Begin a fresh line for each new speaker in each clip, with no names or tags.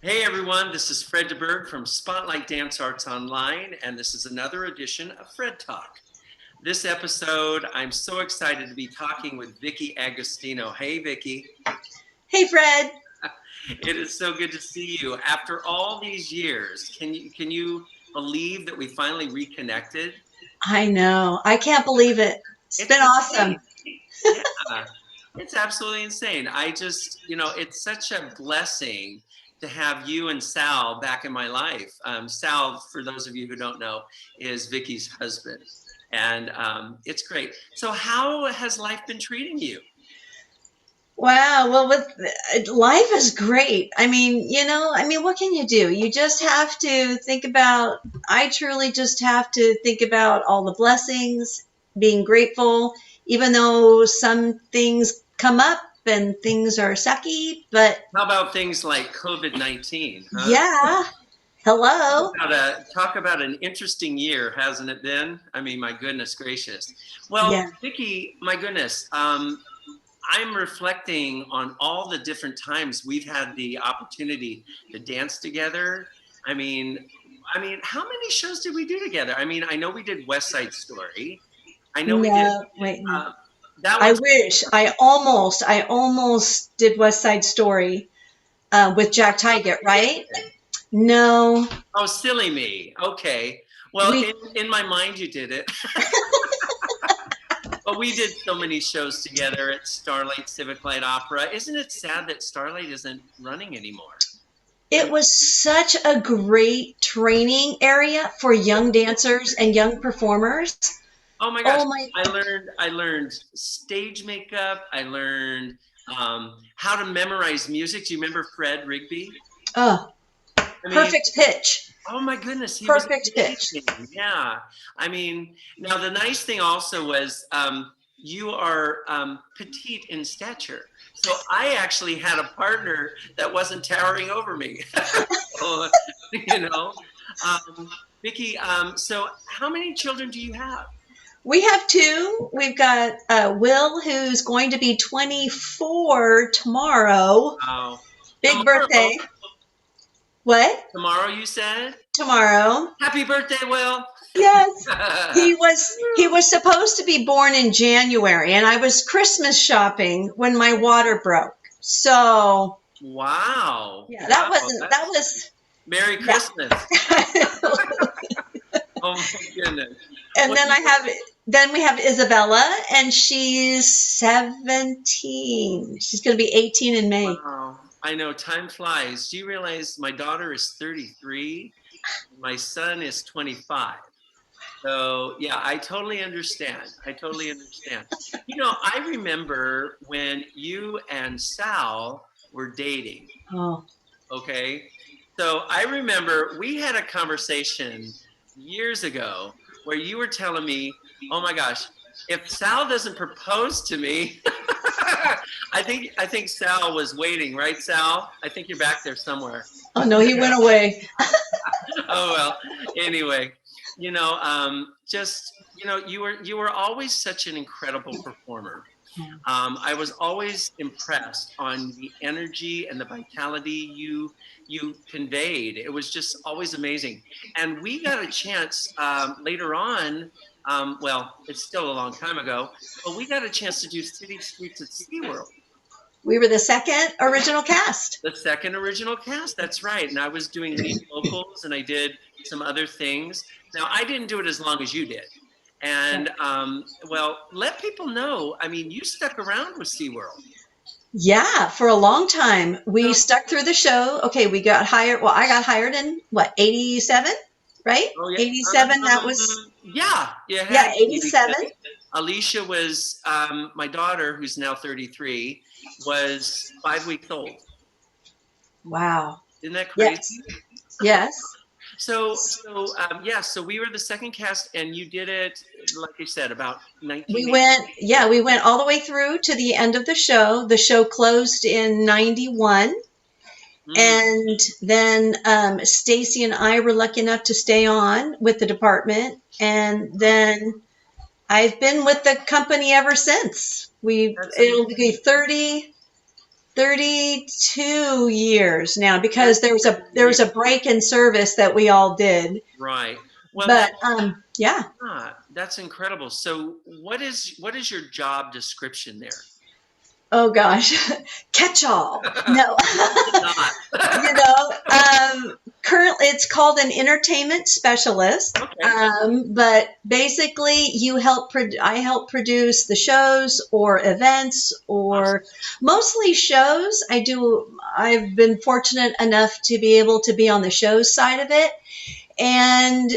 Hey everyone, this is Fred DeBerg from Spotlight Dance Arts Online, and this is another edition of Fred Talk. This episode, I'm so excited to be talking with Vicky Agostino. Hey Vicky.
Hey Fred.
It is so good to see you. After all these years, can you believe that we finally reconnected?
I know. I can't believe it. It's
It's
been awesome.
insane. Yeah, it's absolutely insane. It's such a blessing to have you and Sal back in my life. Sal, for those of you who don't know, is Vicky's husband. And it's great. So how has life been treating you?
Wow. Well, life is great. What can you do? You just have to I truly just have to think about all the blessings, being grateful, even though some things come up and things are sucky, but
How about things like COVID-19? Huh?
yeah. Hello.
Talk about an interesting year, hasn't it been? I mean, my goodness gracious. Well,
Yeah.
Vicky, my goodness, I'm reflecting on all the different times we've had the opportunity to dance together. I mean, how many shows did we do together? I mean, I know we did West Side Story. I know we did.
No, wait.
Uh, that
I
one's.
wish. I almost did West Side Story with Jack Tyget, right? No,
Oh, silly me. Okay. Well,
we
in my mind, you did it. But we did so many shows together at Starlight Civic Light Opera. Isn't it sad that Starlight isn't running anymore? I
it
mean,
was such a great training area for young dancers and young performers.
oh my gosh,
Oh my,
I learned stage makeup. I learned how to memorize music. Do you remember Fred Rigby?
oh,
I mean,
perfect pitch.
oh my goodness, he was
Perfect pitch.
amazing. Yeah. I mean, now the nice thing also was you are petite in stature. So I actually had a partner that wasn't towering over me. So, you know, Vicky, so how many children do you have?
We have two. We've got Will, who's going to be 24 tomorrow.
Oh,
Big
tomorrow,
birthday. What?
tomorrow you said?
Tomorrow.
Happy birthday, Will.
Yes. He was supposed to be born in January, and I was Christmas shopping when my water broke. So
Wow.
yeah, that
Wow.
wasn't that was
Merry
yeah.
Christmas. Oh my goodness.
And
Well,
then we have Isabella, and she's 17. She's going to be 18 in May.
wow. I know time flies. Do you realize my daughter is 33? My son is 25. So yeah, I totally understand. I totally understand. I remember when you and Sal were dating.
Oh,
Okay. So I remember we had a conversation years ago where you were telling me, oh my gosh, if Sal doesn't propose to me, I think Sal was waiting, right, Sal? I think you're back there somewhere.
oh no, he went away.
Oh well. Anyway, you were always such an incredible performer. I was always impressed on the energy and the vitality you conveyed. It was just always amazing. And we got a chance later on. Well, it's still a long time ago, but we got a chance to do City Streets at SeaWorld.
We were the second original cast.
The second original cast, that's right. And I was doing lead vocals and I did some other things. Now, I didn't do it as long as you did. And well, let people know. I mean, you stuck around with SeaWorld.
Yeah, for a long time. We
So,
stuck through the show. Okay, we got hired. Well, I got hired in what, 87, right?
oh yeah,
87, that was,
yeah, you
yeah,
had
87.
Alicia was my daughter, who's now 33, was 5 weeks old.
Wow.
Isn't that
Yes.
crazy?
Yes.
So we were the second cast, and you did it, like you said, about
We
1980.
we went all the way through to the end of the show. The show closed in 91.
Mm,
And then Stacy and I were lucky enough to stay on with the department. And then I've been with the company ever since.
that's
It'll
amazing.
be 32 years now, because
Thirty
there was
years.
a break in service that we all did.
Right. Well,
But yeah.
that's incredible. So, what is your job description there?
Oh gosh, catch all. No.
Not.
You know, currently it's called an entertainment specialist.
Okay.
But basically, I help produce the shows or events,
Awesome.
or mostly shows. I've been fortunate enough to be able to be on the shows side of it. And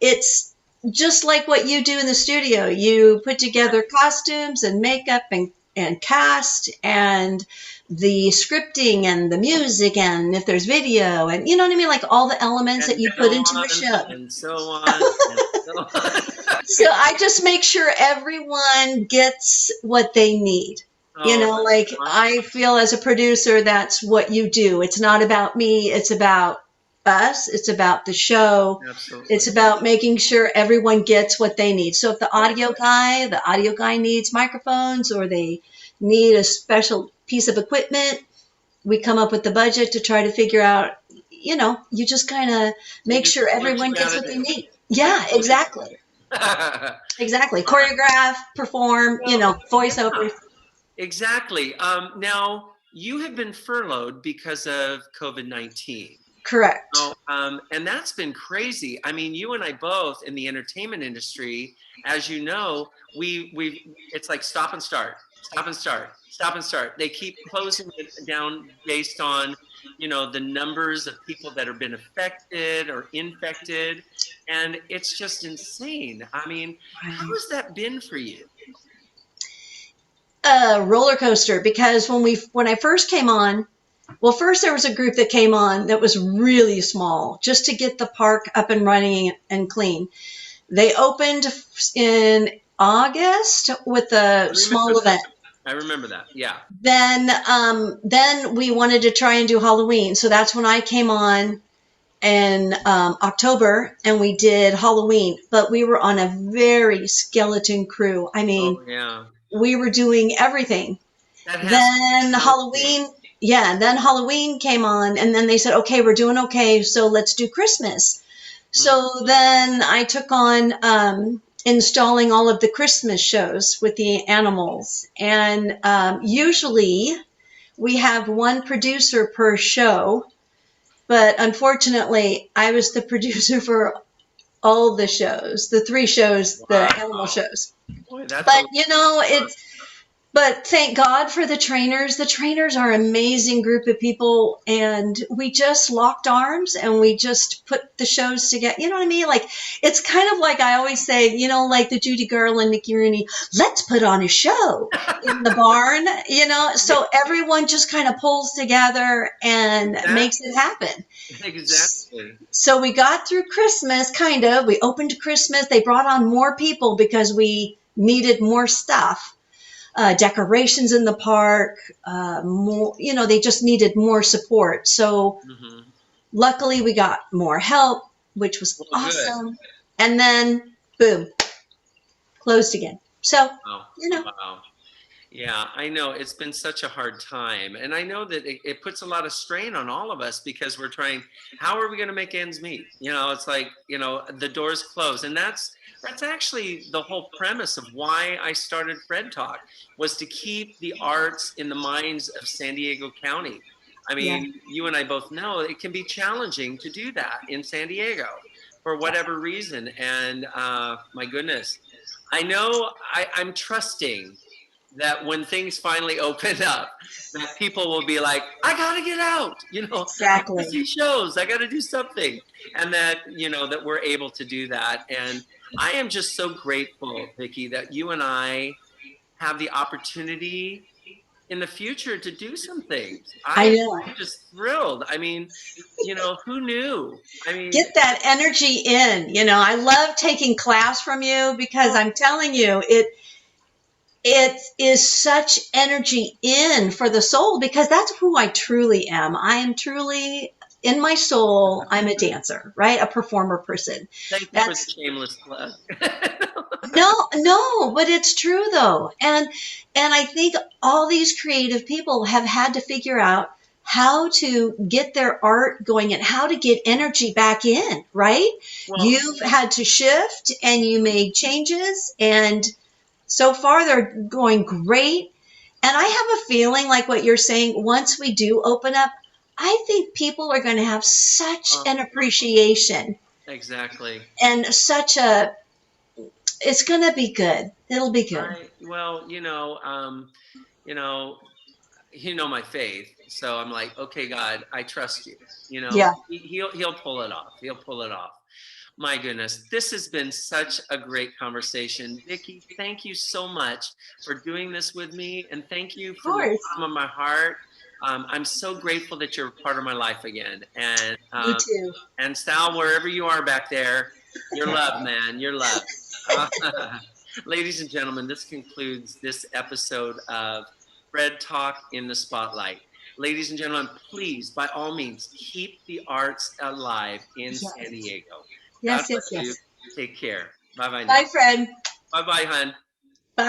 it's just like what you do in the studio. You put together costumes and makeup and cast and the scripting and the music, and if there's video, and you know what I mean, like all the elements
And
that you
so
put into a
on,
show.
and so on, and so on.
So I just make sure everyone gets what they need. You
Oh,
know, like
that's
I feel as a producer, that's what you do. It's not about me, it's about us, it's about the show.
absolutely.
It's about making sure everyone gets what they need. So if the audio guy needs microphones, or they need a special piece of equipment, we come up with the budget to try to figure out, you just kind of
You
make
just
sure
do what you
everyone gets
gotta
what they
do.
need. Yeah, exactly. Exactly. Choreograph, perform,
Well, yeah,
voiceovers.
exactly. Now you have been furloughed because of COVID-19.
Correct.
Oh, and that's been crazy. I mean, you and I both in the entertainment industry, as you know, it's like stop and start, stop and start, stop and start. They keep closing it down based on, the numbers of people that have been affected or infected, and it's just insane. I mean, how
Right.
has that been for you?
A roller coaster, because when I first came on, well, first there was a group that came on that was really small, just to get the park up and running and clean. They opened in August with
I
a
remember
small
that.
event.
I remember that. Yeah.
Then we wanted to try and do Halloween, so that's when I came on in October, and we did Halloween. But we were on a very skeleton crew. I mean,
Oh, yeah.
we were doing everything.
That has to be
Then
challenging.
Halloween, yeah, then Halloween came on, and then they said, okay, we're doing okay, so let's do Christmas. So
Mhm.
then I took on installing all of the Christmas shows with the animals. And usually we have one producer per show, but unfortunately, I was the producer for all the shows, the three shows, the animal
Wow.
shows.
Boy, that's a
But
lot.
but thank God for the trainers. The trainers are an amazing group of people, and we just locked arms and we just put the shows together. You know what I mean? Like, it's kind of like I always say, like the Judy Garland, Mickey Rooney, let's put on a show in the barn, so everyone just kind of pulls together and makes it
Exactly.
happen.
Exactly.
So we got through Christmas, kind of. We opened Christmas. They brought on more people because we needed more stuff, decorations in the park, more, they just needed more support. So
Hmm.
luckily we got more help, which was
Well, good.
awesome. And then boom, closed again. So,
Wow.
you know,
Wow. Yeah, I know it's been such a hard time. And I know that it puts a lot of strain on all of us because we're trying, how are we going to make ends meet? It's like, the doors close. And that's actually the whole premise of why I started Fred Talk, was to keep the arts in the minds of San Diego County. I
yeah,
mean, you and I both know it can be challenging to do that in San Diego for
yeah.
whatever reason. And my goodness, I know I'm trusting that when things finally open up, that people will be like, I gotta get out, I gotta
Exactly.
see shows, I gotta do something. And that, that we're able to do that. And I am just so grateful, Vicky, that you and I have the opportunity in the future to do some things. I
I
am
know.
just thrilled. I mean, who knew? I mean,
Get that energy in. I love taking class from you, because
oh,
I'm telling you, it is such energy in for the soul, because that's who I truly am. I am truly in my soul, I'm a dancer, right? A performer person.
Thank you for the
That's
shameless plug.
no, no, but it's true though. And I think all these creative people have had to figure out how to get their art going and how to get energy back in, right?
Well,
You've had to shift and you made changes, and so far they're going great. And I have a feeling like what you're saying, once we do open up, I think people are going to have such
uh,
an appreciation
exactly.
and such a, it's going to be good. It'll be good.
Well, you know, my faith. So I'm like, okay, God, I trust you.
Yeah.
He'll pull it off. He'll pull it off. My goodness, this has been such a great conversation. Vicky, thank you so much for doing this with me. And thank you
Of
from the
course.
bottom of my heart. I'm so grateful that you're part of my life again.
Me too.
And Sal, wherever you are back there, you're loved, man. You're loved. Uh, ladies and gentlemen, this concludes this episode of Fred Talk in the Spotlight. Ladies and gentlemen, please, by all means, keep the arts alive in San
Yes.
Diego. God
Yes, yes,
bless you.
yes.
Take care. Bye bye now.
Bye, Fred.
Bye bye, hun.
Bye.